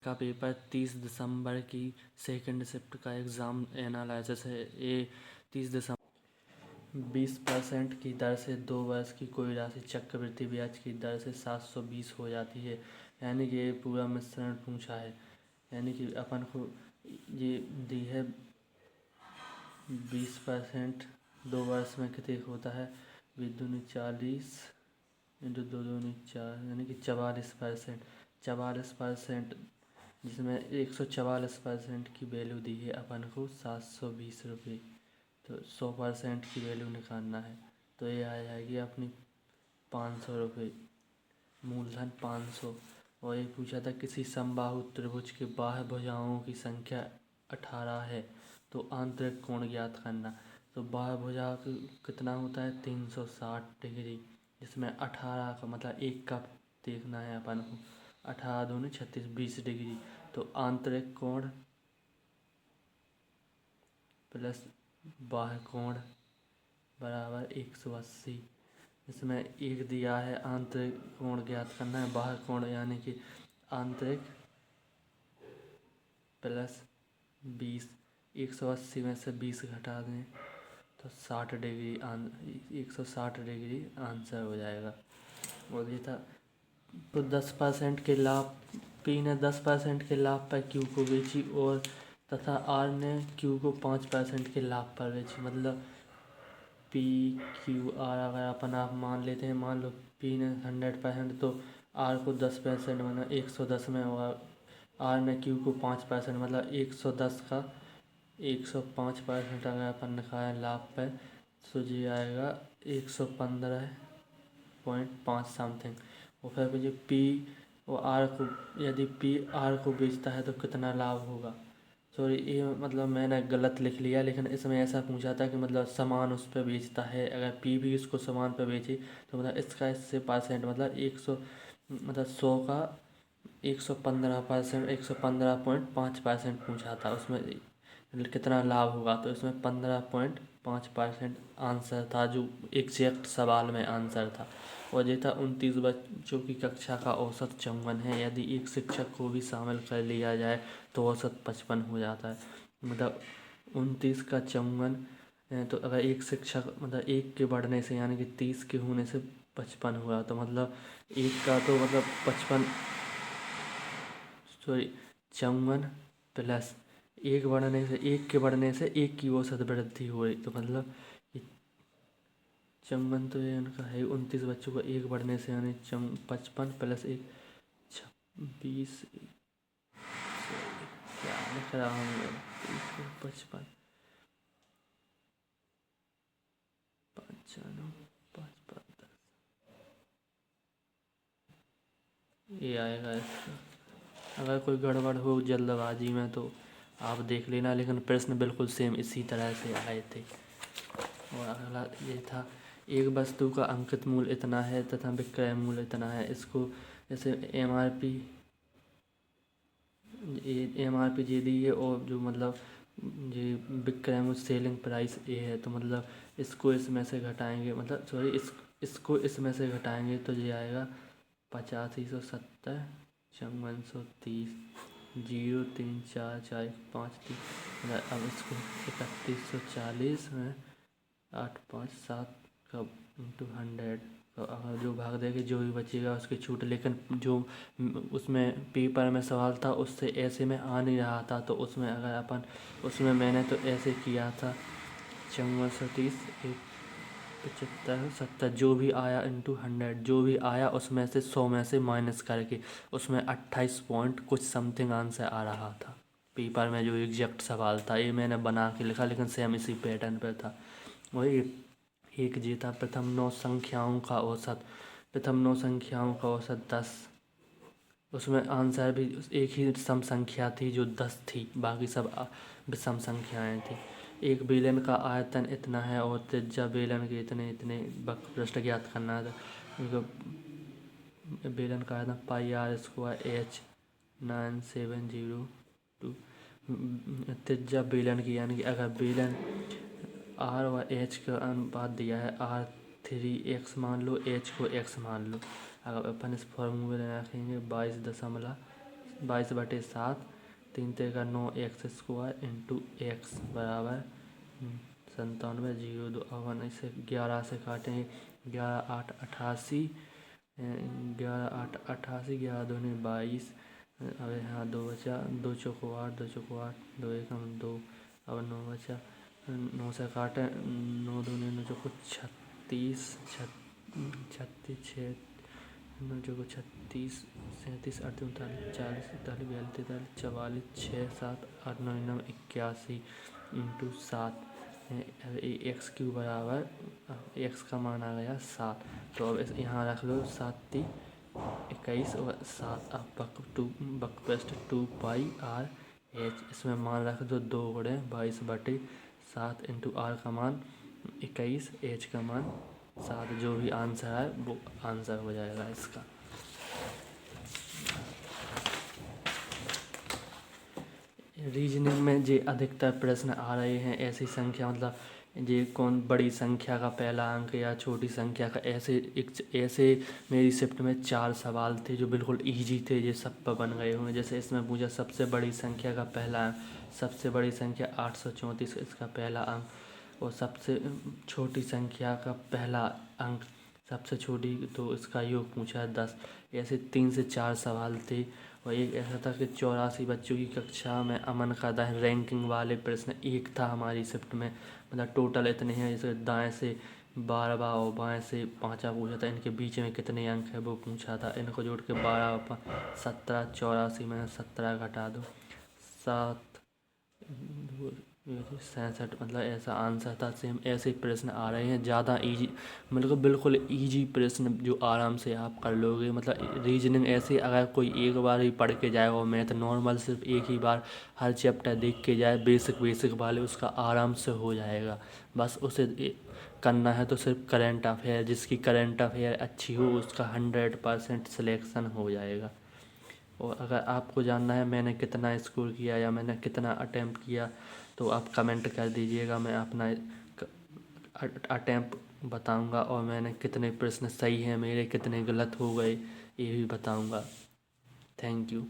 का पेपर 30 दिसंबर की second shift का एग्ज़ाम एनालिसिस है। ये 30 दिसंबर 20% की दर से 2 वर्ष की कोई राशि चक्रवृद्धि ब्याज की दर से 720 हो जाती है। यानी कि ये पूरा मिश्रण पूछा है। यानी कि अपन को ये दी है 20% 2 वर्ष में कितने होता है, 20 इंटू 2 दूनी 4 यानी कि 44%। 44% जिसमें 144% की वैल्यू दी है अपन को 720 रुपये। तो 100% की वैल्यू निकालना है तो ये आ जाएगी अपनी 500 रुपये, मूलधन 500। और ये पूछा था किसी समबाहु त्रिभुज के बाह्य भुजाओं की संख्या 18 है तो आंतरिक कोण ज्ञात करना। तो बाह्य भुजा कितना होता है 360 डिग्री, जिसमें 18 का मतलब एक का देखना है अपन को। 18 दूनी 36 20 डिग्री। तो आंतरिक कोण प्लस बाह्य कोण बराबर 180। इसमें एक दिया है आंतरिक कोण ज्ञात करना है, बाह्य कोण यानी कि आंतरिक प्लस 20। 180 में से 20 घटा दें तो 60 डिग्री 160 डिग्री आंसर हो जाएगा। और ये था तो 10% के लाभ, पी ने 10% के लाभ पर क्यू को बेची और तथा आर ने क्यू को 5% के लाभ पर बेची। मतलब पी क्यू आर अगर अपन आप मान लेते हैं, मान लो पी ने 100% तो आर को 10% मतलब 110 में होगा। आर ने क्यू को 5% मतलब 110 का 105% अगर अपन निकालें लाभ पर तो ये आएगा 115.5 समथिंग। और फिर मुझे पी और आर को, यदि पी आर को बेचता है तो कितना लाभ होगा। सॉरी ये मतलब मैंने गलत लिख लिया, लेकिन इसमें ऐसा पूछा था कि मतलब सामान उस पर बेचता है, अगर पी भी उसको सामान पर बेचे तो मतलब इसका इससे परसेंट मतलब 100 मतलब 100 का 115%, 115.5% पूछा था। उसमें कितना लाभ होगा तो इसमें 15.5% आंसर था, जो एग्जैक्ट सवाल में आंसर था। और ये था 29 बच्चों की कक्षा का औसत 54 है। यदि एक शिक्षक को भी शामिल कर लिया जाए तो औसत 55 हो जाता है। मतलब 29 का 54 तो अगर एक शिक्षक मतलब एक के बढ़ने से यानी कि 30 के होने से 55 हुआ तो मतलब एक का तो मतलब 55 सॉरी 54 प्लस एक बढ़ने से, एक के बढ़ने से एक की औसत वृद्धि हो रही तो मतलब 54 तो ये उनका है। 29 बच्चों का एक बढ़ने से यानी 55 प्लस एक 26 क्या लिख रहा हूँ मैं, 55 95 55 ये आएगा इसका। अगर कोई गड़बड़ हो जल्दबाजी में तो आप देख लेना, लेकिन प्रश्न बिल्कुल सेम इसी तरह से आए थे। और अगला ये था एक वस्तु का अंकित मूल्य इतना है तथा विक्रय मूल्य इतना है। इसको जैसे एम आर पी जे दी है और जो मतलब ये विक्रय मूल्य सेलिंग प्राइस ए है, तो मतलब इसको इसमें से घटाएंगे, मतलब सॉरी इसको इसमें से घटाएंगे तो ये आएगा 8570 5430 03445 मतलब अब इसको 3140 में 857 का इंटू 100 तो अगर जो भाग देंगे जो भी बचेगा उसकी छूट। लेकिन जो उसमें पेपर में सवाल था उससे ऐसे में आ नहीं रहा था, तो उसमें अगर अपन उसमें मैंने तो ऐसे किया था 5430 75 70 जो भी आया इंटू 100 जो भी आया उसमें से 100 में से माइनस करके उसमें 28 पॉइंट कुछ समथिंग आंसर आ रहा था। पेपर में जो एग्जैक्ट सवाल था ये मैंने बना के लिखा, लेकिन सेम इसी पैटर्न पर था। वही एक जी था प्रथम 9 संख्याओं का औसत। प्रथम 9 संख्याओं का औसत 10, उसमें आंसर भी एक ही सम संख्या थी जो 10 थी, बाकी सब विषम संख्याएं थी। एक बेलन का आयतन इतना है और त्रिज्या बेलन के इतने इतने वक्रपृष्ठ ज्ञात करना है। बेलन का आयतन पाई आर स्क्वायर एच 9702। त्रिज्या बेलन की यानी कि अगर बेलन आर और एच का अनुपात दिया है, आर 3x मान लो, एच को x मान लो। अगर अपन इस फॉर्मूले में रखेंगे 22.7 22/7, 3 तेरह 9 एक्स स्क्वायर इंटू एक्स बराबर 97, 0 2। अब इसे 11 से काटेंगे, 11 8 88, 11 8 88, 11 दूनी 22। अब यहाँ 2 बचा, 2 चौको 8, 2 चौको 8, 2 एकम 2। अब 9 बचा, 9 से काटे, 9 दूनी 9 चौको 36, 36 6 9 चौको 36, 37 8 39 40 41 42 43 44 6 7 8 9 9 81 इंटू 7। एक्स क्यू बराबर एक्स का मान आ गया 7। तो अब यहाँ रख लो 7 21 और 7। अब बक पेस्ट 2πr h, इसमें मान रख दो 2 गुणे 22/7 इंटू आर का मान 21, एच का मान 7। जो भी आंसर है वो आंसर हो जाएगा इसका। रीजनिंग में जे अधिकतर प्रश्न आ रहे हैं ऐसी संख्या, मतलब ये कौन बड़ी संख्या का पहला अंक या छोटी संख्या का, ऐसे मेरी शिफ्ट में 4 सवाल थे जो बिल्कुल इजी थे, ये सब पर बन गए होंगे। जैसे इसमें पूछा सबसे बड़ी संख्या का पहला अंक, सबसे बड़ी संख्या 834 इसका पहला अंक, और सबसे छोटी संख्या का पहला अंक सबसे छोटी, तो इसका योग पूछा 10। ऐसे 3 से 4 सवाल थे। और एक ऐसा था कि 84 बच्चों की कक्षा में अमन का दाएं रैंकिंग वाले प्रश्न एक था हमारी शिफ्ट में। मतलब टोटल इतने हैं, जैसे दाएं से 12 और बाएं से 5 पूछा था, इनके बीच में कितने अंक है वो पूछा था। इनको जोड़ के 12 और 17, 84 में 17 घटा दो 7 67, मतलब ऐसा आंसर था। सेम ऐसे ही प्रश्न आ रहे हैं ज़्यादा इजी, मतलब बिल्कुल इजी प्रश्न जो आराम से आप कर लोगे। मतलब रीजनिंग ऐसे अगर कोई एक बार ही पढ़ के जाए और मैथ नॉर्मल सिर्फ एक ही बार हर चैप्टर देख के जाए बेसिक वाले, उसका आराम से हो जाएगा। बस उसे करना है तो सिर्फ करंट अफेयर, जिसकी करंट अफेयर अच्छी हो उसका 100% सिलेक्शन हो जाएगा। और अगर आपको जानना है मैंने कितना स्कोर किया या मैंने कितना अटेम्प्ट किया, तो आप कमेंट कर दीजिएगा, मैं अपना अटेम्प्ट बताऊंगा और मैंने कितने प्रश्न सही हैं मेरे, कितने गलत हो गए ये भी बताऊंगा। Thank you.